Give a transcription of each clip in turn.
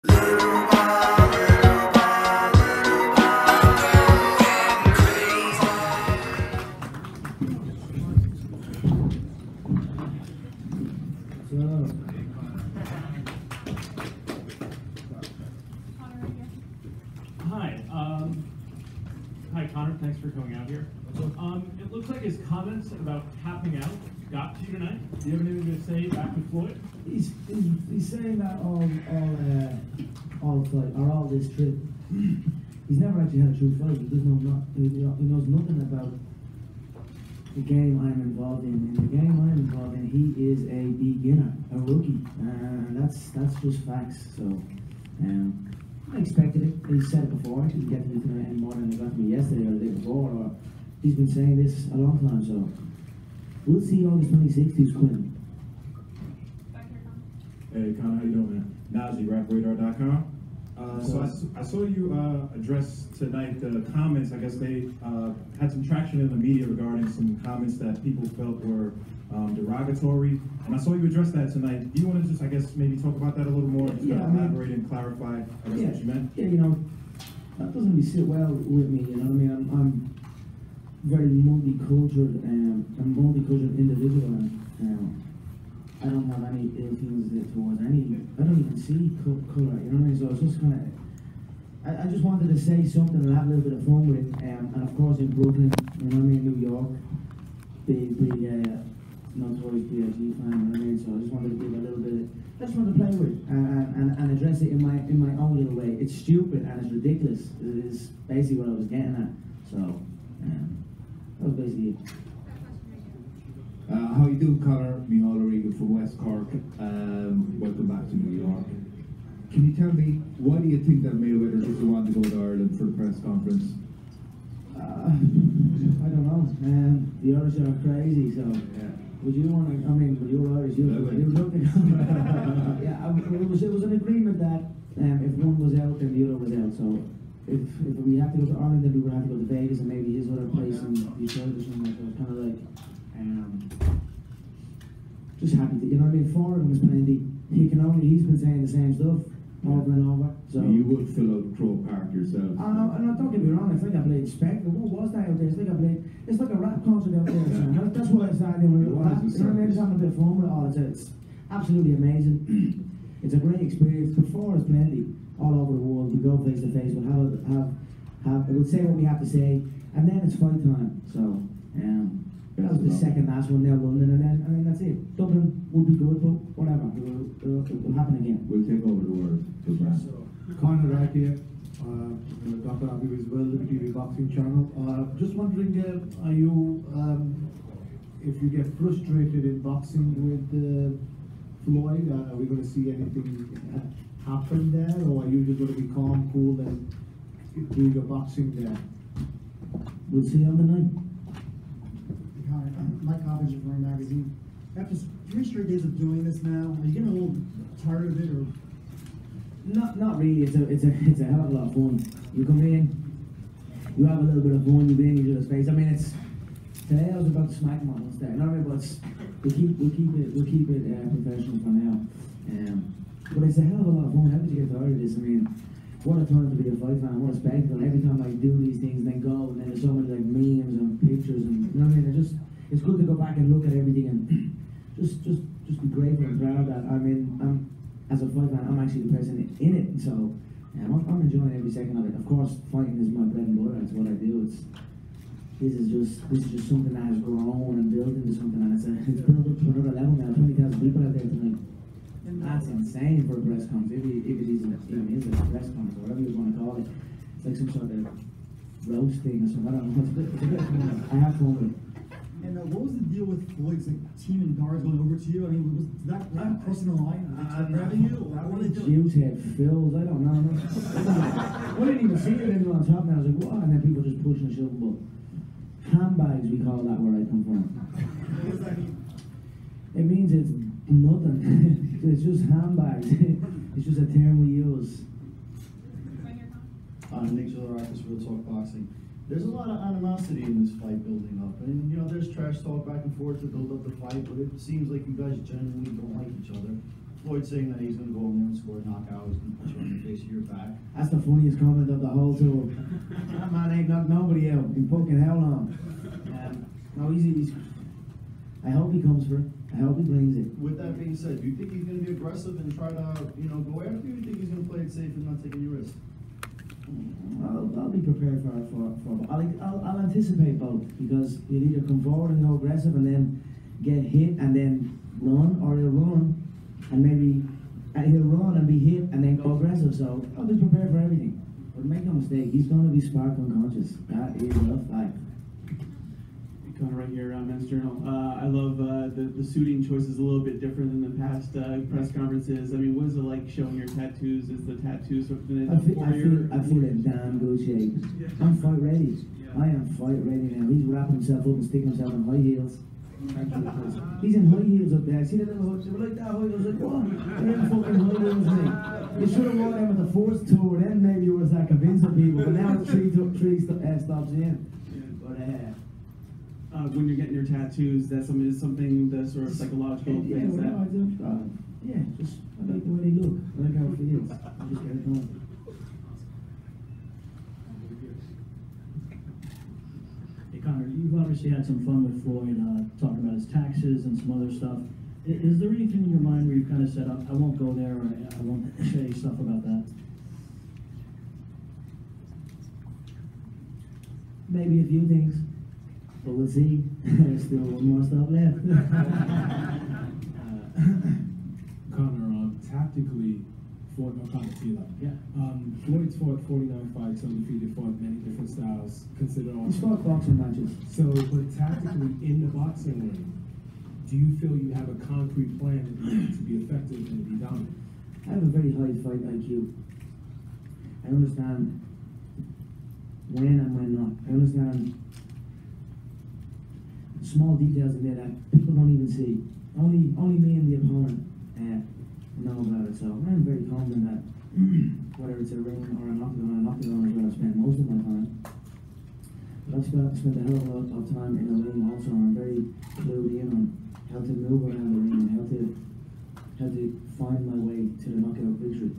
Hi, Connor. Thanks for coming out here. It looks like his comments about tapping out got to you tonight. Do you have anything to say back to Floyd? He's saying that all this trip. He's never actually had a true fight. He doesn't know he knows nothing about the game I'm involved in. In the game I'm involved in, he is a beginner, a rookie, and that's just facts. So. I expected it. He said it before. He didn't get to me tonight any more than he got to me yesterday or the day before. Or he's been saying this a long time. So we'll see August 26th who's winning. Hey, Connor, how you doing, man? Najee, rapradar.com. So I saw you address tonight the comments. I guess they had some traction in the media regarding some comments that people felt were derogatory, and I saw you address that tonight. Do you want to just, I guess, maybe talk about that a little more, elaborate and clarify, I guess, what you meant? Yeah, that doesn't really sit well with me, you know what I mean? I'm very multicultural, a multicultural individual, and I don't have any ill feelings towards any, I don't even see colour, you know what I mean? So it's just kind of, I just wanted to say something and have a little bit of fun with it, and of course in Brooklyn, you know what I mean, New York, big notorious BIG fan, you know what I mean? So I just wanted to give a little bit, I just wanted to play with it and address it in my own little way. It's stupid and it's ridiculous. It is basically what I was getting at. So that was basically it. How you doing, Connor? Micheál O'Regan from West Cork. Welcome back to New York. Can you tell me, why do you think that Mayweather doesn't want to go to Ireland for the press conference? I don't know. The Irish are crazy, so would you want to? I mean, with your Irish, you're looking. Yeah, it was an agreement that if one was out, then the other was out. So if we have to go to Ireland, then we would have to go to Vegas and maybe his other place in Detroit or something like that. Kind of like, just happy that, you know what I mean. For him was plenty. He's been saying the same stuff over and over. So you would fill out Croke Park yourself. No, don't get me wrong. It's like I played Spectre. What was that out there? It's like a rap concert out there. So that's why I started doing it. You know what I mean? Just having a bit of fun with it all. It's absolutely amazing. It's a great experience. Before is plenty all over the world. We go face to face. We'll we'll say what we have to say, and then it's fight time. So that was the second last one there, London, and then that's it. Dublin would be good, but whatever. It'll happen again. We'll take over the world. So, Connor right here, Dr. Abu as well, the TV Boxing Channel. Just wondering, are you, if you get frustrated in boxing with Floyd, are we going to see anything happen there, or are you just going to be calm, cool, and do your boxing there? We'll see on the night. Mike Hobbs of Roaring Magazine. After 3 straight days of doing this now, are you getting a little tired of it, or? Not really. It's a hell of a lot of fun. You come in, you have a little bit of fun. You get in each other's face. I mean, today I was about to smack him on there. You know what I mean? But we'll keep it professional for now. But it's a hell of a lot of fun. How did you get tired of this? I mean, what a time to be a fight fan. What a spectacle. Every time I do these things, then go, and then there's so many like memes and pictures, and you know what I mean? It's good to go back and look at everything and just be grateful and proud that I'm as a fight fan, I'm actually the person in it. So I'm enjoying every second of it. Of course, fighting is my bread and butter. It's what I do. This is just something that has grown and built into something, and it's built up to another level now. 20,000 people out there tonight. That's insane for a press conference. If it even is a press conference, or whatever you want to call it. It's like some sort of roast thing or something. I don't know. It's a bit fun. I have fun with it. And what was the deal with Floyd's team and guards going over to you? I mean, was that crossing the line? Grabbing you? Or what were they doing? Juice head fills. I don't know. We didn't even see it on top, and I was like, what? And then people just pushing and shoving. But handbags, we call that where I come from. What does that mean? It means it's nothing. It's just handbags. It's just a term we use. Nick Zolarakis, Real Talk Boxing. There's a lot of animosity in this fight building up, and there's trash talk back and forth to build up the fight, but it seems like you guys genuinely don't like each other. Floyd saying that he's going to go in there and score a knockout, he's going to put you on your That's the funniest comment of the whole tour. That man ain't knocked nobody out in fucking how long? No, he's I hope he comes for it. I hope he brings it. With that being said, do you think he's going to be aggressive and try to, go after you? Or do you think he's going to play it safe and not take any risks? I'll be prepared for I'll anticipate both, because he'll either come forward and go aggressive and then get hit and then run, or he'll run and maybe he'll run and be hit and then go aggressive. So I'll be prepared for everything. But make no mistake, he's going to be spark unconscious. That is a fact. Connor right here, Men's Journal. I love the suiting choice is a little bit different than the past press conferences. I mean, what is it like showing your tattoos? Is the tattoo sort of I feel in damn good shape. I'm fight ready. I am fight ready now. He's wrapping himself up and sticking himself in high heels. He's in high heels up there. See the little hooks? They were like that high. I was like, what? They're in fucking high heels, mate. You should have worn them at the first tour. Then maybe you was that convincing people. But now it's three stops in. But when you're getting your tattoos, that's something the sort of psychological yeah, things that. I like the way they look. I like how it feels. I just get it done. Hey Connor, you've obviously had some fun with Floyd, talking about his taxes and some other stuff. Is there anything in your mind where you've kind of said, I won't go there, or I won't say stuff about that? Maybe a few things. But we'll see. There's still one more stop left. Connor, tactically, Floyd, Floyd's fought 49 fights, undefeated, fought many different styles, considered all. He's fought boxing matches. So, but tactically, in the boxing ring, do you feel you have a concrete plan to be effective and to be dominant? I have a very high fight IQ. I understand when and when not. I understand small details in there that people don't even see. Only me and the opponent know about it. So I'm very confident that whether it's a ring or an octagon is where I spend most of my time. But I've spent a hell of a lot of time in the ring also, and I'm very clued in on how to move around the ring and how to find my way to the knockout victory.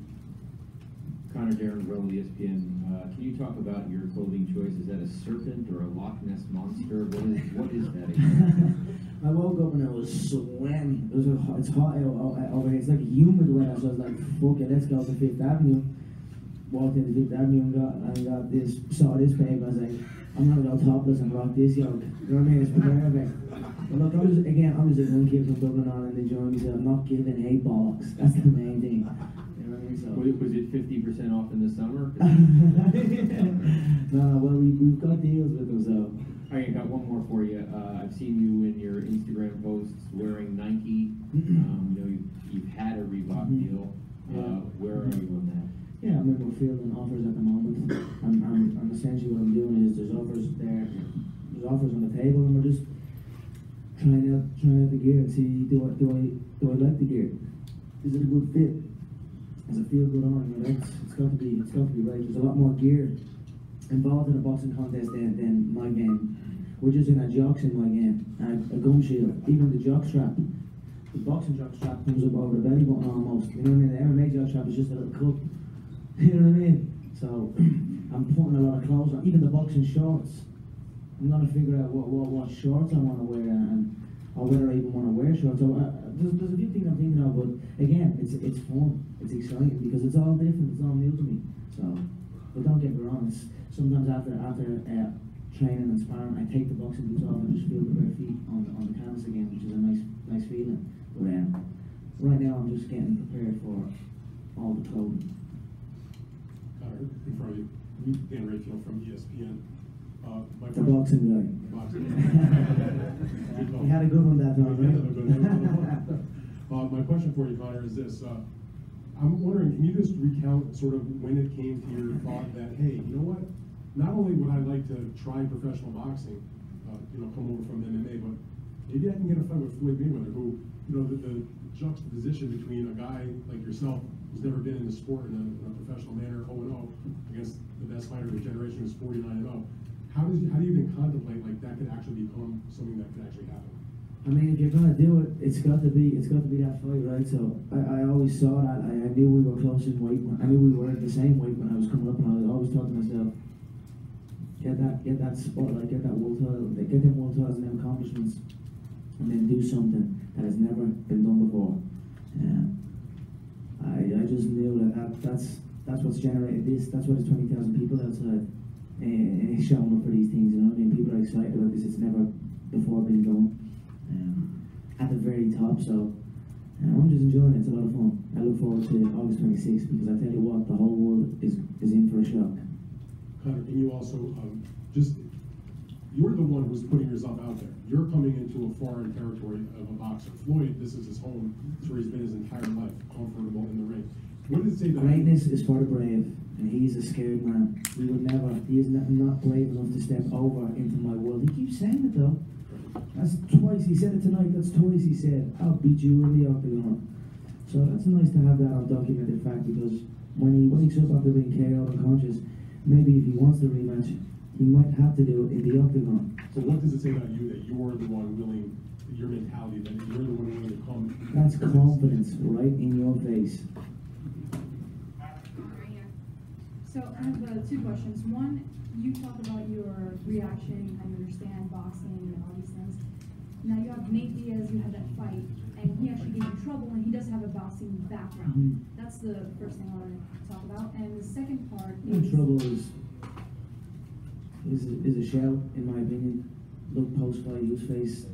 Connor, Darren Grell, ESPN. Can you talk about your clothing choice? Is that a serpent or a Loch Ness monster? What is that exactly? I woke up and I was sweating. It's hot over here. It's like humid weather. So I was like, fuck it, let's go to Fifth Avenue. Walked into Fifth Avenue and saw this paper. I was like, I'm gonna go topless and rock this yoke. You know what I mean? It's perfect. But look, I'm just a young kid from Dublin and enjoying myself. I'm not giving a bollocks. That's the main thing. So. Was it 50% off in the summer? No, well, we've got deals with them, so. All right, I got one more for you. I've seen you in your Instagram posts wearing Nike. You've had a Reebok deal. Where are you on that? Yeah, I mean, we're fielding offers at the moment. I'm essentially what I'm doing is there's offers there, there's offers on the table, and we're just trying out the gear and see do I like the gear? Is it a good fit? Does it feel good on? It's got to be right. There's a lot more gear involved in a boxing contest than my game. We're just in a jocks in my game. A gum shield, even the jock strap. The boxing jock strap comes up over the belly button almost. You know what I mean? The MMA jock strap is just a little cup. You know what I mean? So I'm putting a lot of clothes on. Even the boxing shorts. I'm gonna figure out what shorts I want to wear or whether I even want to wear shorts. So there's a few things I'm thinking of, but again, it's fun, it's exciting because it's all different, it's all new to me. So, but don't get me wrong. Sometimes after training and sparring, I take the boxing boots off and just feel the bare feet on the canvas again, which is a nice feeling. But right now, I'm just getting prepared for all the clothing. Connor, in front of you, Dan Rayfield from ESPN. The boxing guy. You had a good one that time, right? My question for you, Connor, is this. I'm wondering, can you just recount sort of when it came to your thought that, hey, you know what? Not only would I like to try professional boxing, come over from MMA, but maybe I can get a fight with Floyd Mayweather, who, the juxtaposition between a guy like yourself who's never been in the sport in a professional manner, 0-0, against the best fighter of the generation who's 49-0. How do you even contemplate like that could actually become something that could actually happen? I mean, if you're gonna do it, it's got to be that fight, right? So I always saw that. I knew we were close in weight. I knew we were at the same weight when I was coming up, and I always thought to myself, get that spotlight, get that world title, get them world titles and them accomplishments, and then do something that has never been done before. I just knew that's what's generated this. That's what the 20,000 people outside showing up for these things. You know what I mean? People are excited about this. It's never before been done. At the very top, so I'm just enjoying it. It's a lot of fun. I look forward to August 26th because I tell you what, the whole world is in for a shock. Connor, can you also you're the one who's putting yourself out there. You're coming into a foreign territory of a boxer. Floyd, this is his home. It's where he's been his entire life, comfortable in the ring. What does it say that greatness is for the brave, and he's a scared man. He is not brave enough to step over into my world. He keeps saying it though. That's twice he said it tonight. That's twice he said, "I'll beat you in the octagon." So that's nice to have that on documented fact, because when he wakes up after being KO'd unconscious, maybe if he wants the rematch, he might have to do it in the octagon. So what does it say about you that you're the one willing, your mentality, that you're the one willing to come? That's confidence right in your face. So I have two questions. One, you talk about your reaction, how you understand boxing and all these things. Now you have Nate Diaz, you had that fight, and he actually gave you trouble, and he does have a boxing background. That's the first thing I want to talk about. And the second part is... Trouble is a shout, in my opinion. Look post-fight, use face.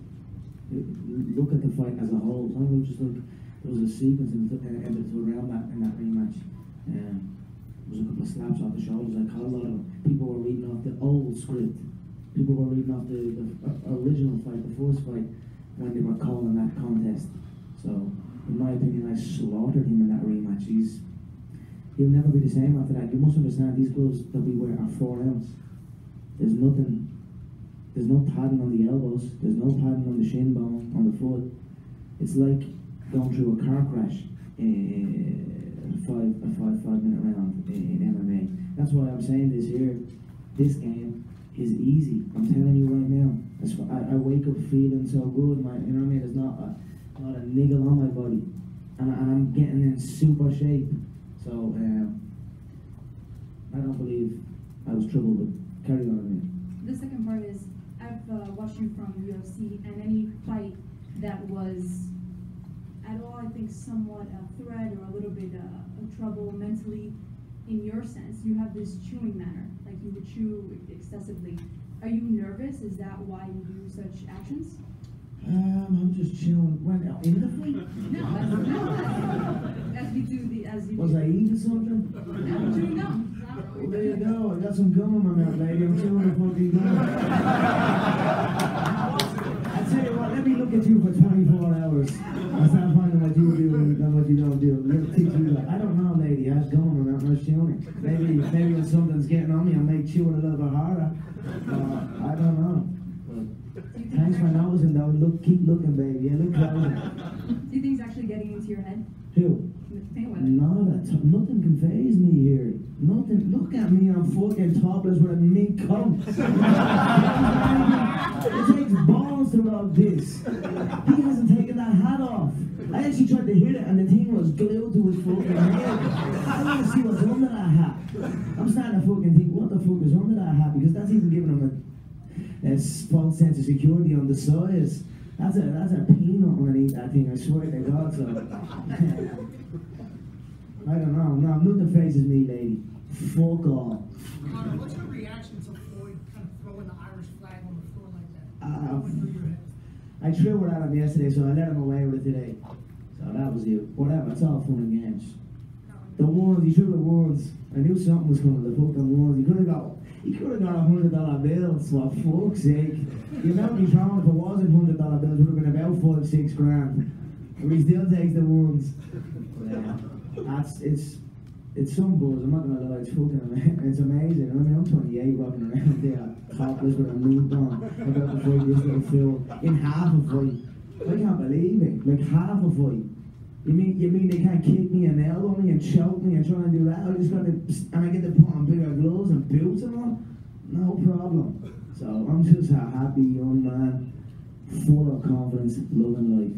Look at the fight as a whole. Don't just look. There was a sequence and around that in that rematch. There was a couple of slaps off the shoulders. I called a lot of them. People were reading off the old script. People were reading off the original fight, the first fight, when they were calling that contest. So, in my opinion, I slaughtered him in that rematch. He'll never be the same after that. You must understand, these gloves that we wear are 4 ounce. There's no padding on the elbows. There's no padding on the shin bone, on the foot. It's like going through a car crash. A 5-minute round in MMA. That's why I'm saying this here. This game is easy. I'm telling you right now. I wake up feeling so good. You know what I mean? There's not a niggle on my body, and I'm getting in super shape. So I don't believe I was troubled. But carry on. The second part is I've watched you from UFC, and any fight that was at all, I think, somewhat a threat or a little bit of trouble mentally, in your sense, you have this chewing manner, like you would chew excessively. Are you nervous? Is that why you do such actions? I'm just chewing. When in the fight? No, as we do as you. Was I eating something? No, chewing gum. Well, there you go. I got some gum in my mouth, lady. I'm chewing the fucking gum. I tell you what, let me look at you for 24 hours. I start finding what you do and what you don't do. Let me teach you that. I don't know, lady. I have gum in my mouth. I'm chewing it. Maybe when something's getting on me, I'll make chewing a little bit harder. I don't know. Thanks for noticing, though. Keep looking, baby. Yeah, look closer. Do you think it's actually getting into your head? Who? Nothing can faze me here. Nothing. Look at me, I'm fucking topless with a mink coat. It takes balls to rob this. He hasn't taken that hat off. I actually tried to hit it and the thing was glued to his fucking head. I want to see what's under that hat. I'm starting to fucking think, what the fuck is under that hat? Because that's even giving him a false sense of security on the size. That's a peanut underneath that thing, I swear to God. So I don't know. No, nothing faces me, lady. Fuck off. What's your reaction to Floyd kind of throwing the Irish flag on the floor like that? What went through your head? I threw it at him yesterday, so I let him away with it today. So that was it. Whatever, it's all fun and games. The ones, he threw the ones. I knew something was coming, the fucking ones. He could have got $100 bills, for fuck's sake. The amount he's throwing, if it wasn't $100 bills, would have been about 5-6 grand. But he still takes the ones. It's some buzz, I'm not gonna lie, it's amazing. I mean, I'm 28 walking around there, topless with a moon on, about to fight this little fool in half a fight. I can't believe it, like half a fight. You mean they can't kick me and elbow me and choke me and try and do that? I just gotta, and I get to put on bigger gloves and boots and all? No problem. So I'm just a happy young man. full of confidence, loving life.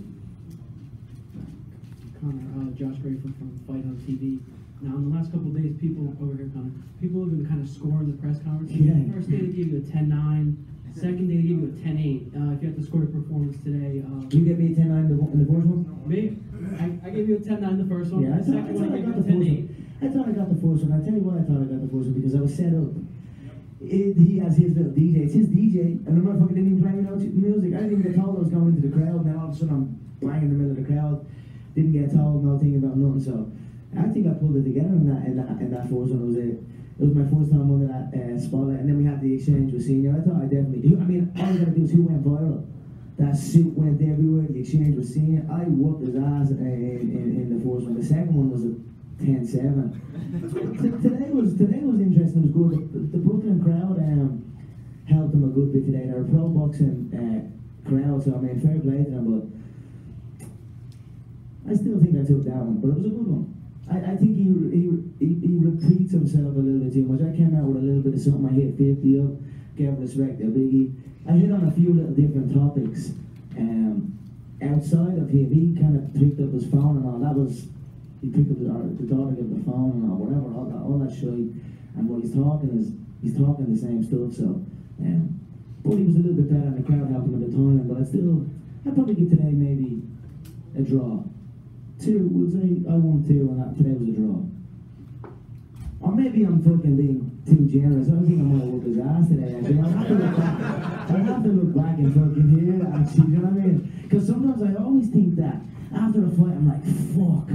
Connor, Josh Grafer from Fight on TV. Now, in the last couple of days, people over here, Connor, people have been kind of scoring the press conference. Yeah. First day they gave you a 10-9. Second day they gave you a 10-8. If you have to score your performance today, You gave me a 10-9 in the first one? me, I gave you a 10-9 the first one. Yeah, The second one I gave you a 10-8. I thought I got the first one. I tell you why I thought I got the first one, because I was set up. He has his little DJ. It's his DJ, and the motherfucker didn't even play me no music. I didn't even get told I was going into the crowd. Now all of a sudden I'm bang in the middle of the crowd. Didn't get told nothing about nothing. So I think I pulled it together in that first one. It was my first time under that spotlight, and then we had the exchange with Senior. I thought I definitely do. I mean, all you gotta do is who went viral. That suit went everywhere. The exchange with Senior. I whooped his ass in the first one. The second one was a 10-7. Today was interesting. It was good. The Brooklyn crowd helped them a good bit today. They're a pro boxing crowd, so I mean, fair play to them. But I still think I took that one, but it was a good one. I think he repeats himself a little bit too much. I came out with a little bit of something. I hit 50 up, gave respect to Biggie. I hit on a few little different topics. Outside of him, he kind of picked up his phone and all. He picked up the daughter gave the phone and all, whatever, all that shit. And what he's talking the same stuff. So, but he was a little bit better, and the crowd helped him at the time. But I'd probably give today maybe a draw. 2, we'll say I won 2, and today was a draw. Or maybe I'm fucking being too generous. I think I might have whooped his ass today, actually. I'll have to look back and fucking hear that, actually, you know what I mean? Because sometimes I always think that after the fight, I'm like, fuck,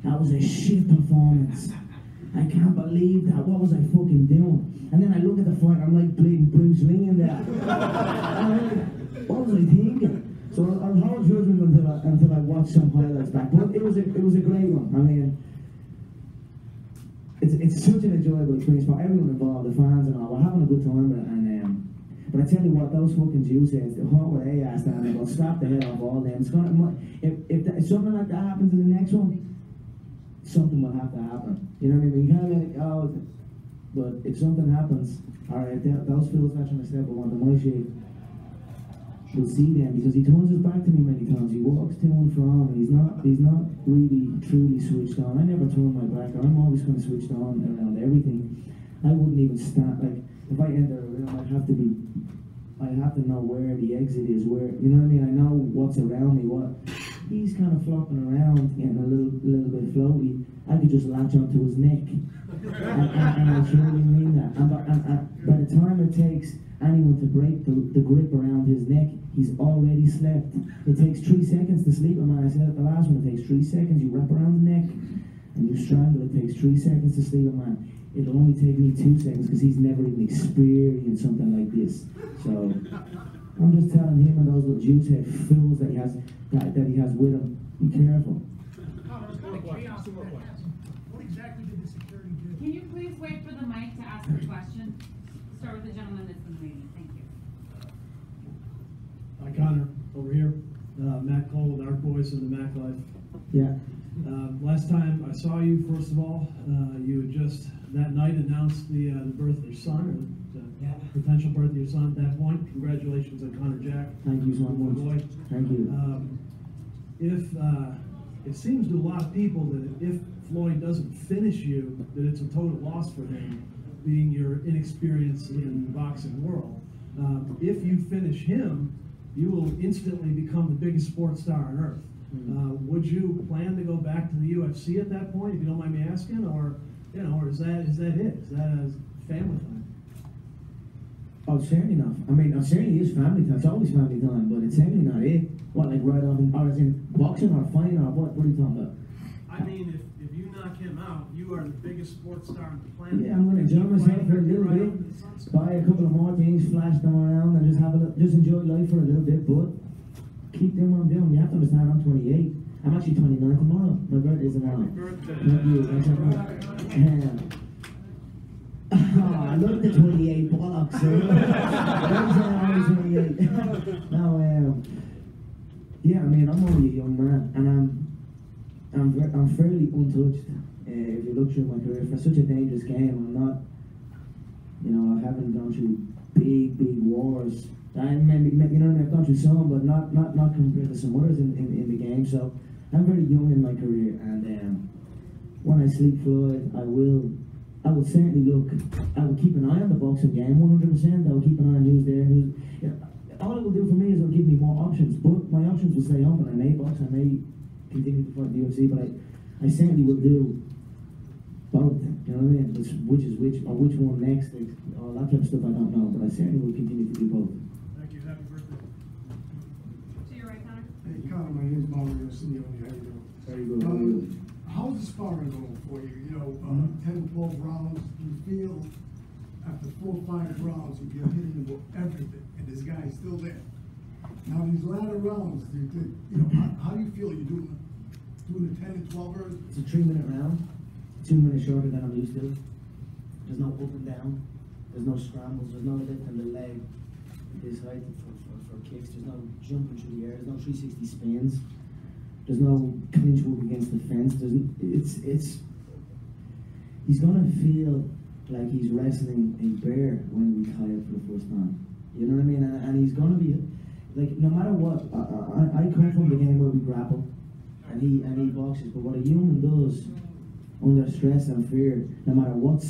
that was a shit performance. I can't believe that. What was I fucking doing? And then I look at the fight, I'm like bleeding Bruce Lee in there. What was I thinking? So I'll hold judgment until I watch some highlights back. But it was a great one. I mean, it's such an enjoyable experience for everyone involved, the fans and all. We're having a good time with it, and but I tell you what, those fucking Juiceheads, what were they asked and they'll slap the head off all them. It's gonna, if something like that happens in the next one, something will have to happen. You know what I mean? You can't let it go. But if something happens, alright, those fools not trying to step on my shit, we'll see them, because he turns his back to me many times. He walks to and from, and he's not really truly switched on. I never turn my back. I'm always kind of switched on around everything. I wouldn't even stand, like, if I enter a room, I'd have to know where the exit is, where, you know what I mean? I know what's around me, he's kind of flopping around, getting a little bit floaty. I could just latch onto his neck. and I truly mean that. And by the time it takes anyone to break the grip around his neck, he's already slept. It takes 3 seconds to sleep a man. I said at the last one, it takes 3 seconds. You wrap around the neck and you strangle. It takes 3 seconds to sleep a man. It'll only take me 2 seconds because he's never even experienced something like this. So I'm just telling him and those little Juicehead fools that he has with him, be careful. What exactly did the security do? Can you please wait for the mic to ask the question? Start with the gentleman that's been waiting. Thank you. Hi, Connor, over here. Matt Cole with Art Boys of the Mac Life. Yeah. Last time I saw you, first of all, you had just that night announced the birth of your son, or the potential birth of your son at that point. Congratulations on Connor Jack. Thank you so much. Boy. Thank you. It seems to a lot of people that if Floyd doesn't finish you, that it's a total loss for him, being your inexperience in the boxing world. If you finish him, you will instantly become the biggest sports star on earth. Would you plan to go back to the UFC at that point, if you don't mind me asking, or or is that it? Is that a family time? Oh, certainly not. I mean, it certainly is family time. It's always family time, but it's certainly not it. What, like right off, or as in boxing or fighting or what? What are you talking about? I mean, if you knock him out, you are the biggest sports star on the planet. Yeah, I'm going to enjoy myself for a little bit, buy a couple of more things, flash them around, and just enjoy life for a little bit. But keep doing what I'm doing. You have to understand, I'm 28. I'm actually 29 tomorrow. My birthday's tomorrow. Thank you. Thanks so much. I love the 28 bollocks. No, yeah, I mean, I'm only a young man, and I'm fairly untouched. If you look through my career, for such a dangerous game, I'm not, I haven't gone through big wars maybe you know what I mean, I've gone through some, but not compared to some others in the game. So I'm very young in my career, and when I sleep Floyd, I will certainly look. I will keep an eye on the boxing game 100%. I will keep an eye on who's there, who's. You know, all it will do for me is it'll give me more options. But my options will stay open. I may box, I may continue to fight in the UFC, but I certainly will do both. You know what I mean? Which is which, or which one next, all that type of stuff I don't know. But I certainly will continue to do both. Thank you, happy birthday. To your right, Connor. Hey, Connor, my name's Mario Simeone. How you doing? Very good. Very good. How's the sparring going for you? You know, 10, 12 rounds, you feel after 4 or 5 rounds, you're hitting him with everything, and this guy's still there. Now, these latter rounds, you know, how do you feel? You're doing the 10 and 12 rounds? It's a 3-minute round, 2 minutes shorter than I'm used to. There's no up and down, there's no scrambles, there's no lifting the leg at this height for kicks, there's no jumping through the air, there's no 360 spins, there's no clinch work against the fence. He's gonna feel like he's wrestling a bear when we tie it for the first time. You know what I mean? And he's gonna be like, no matter what. I come from the game where we grapple, and he boxes. But what a human does under stress and fear, no matter what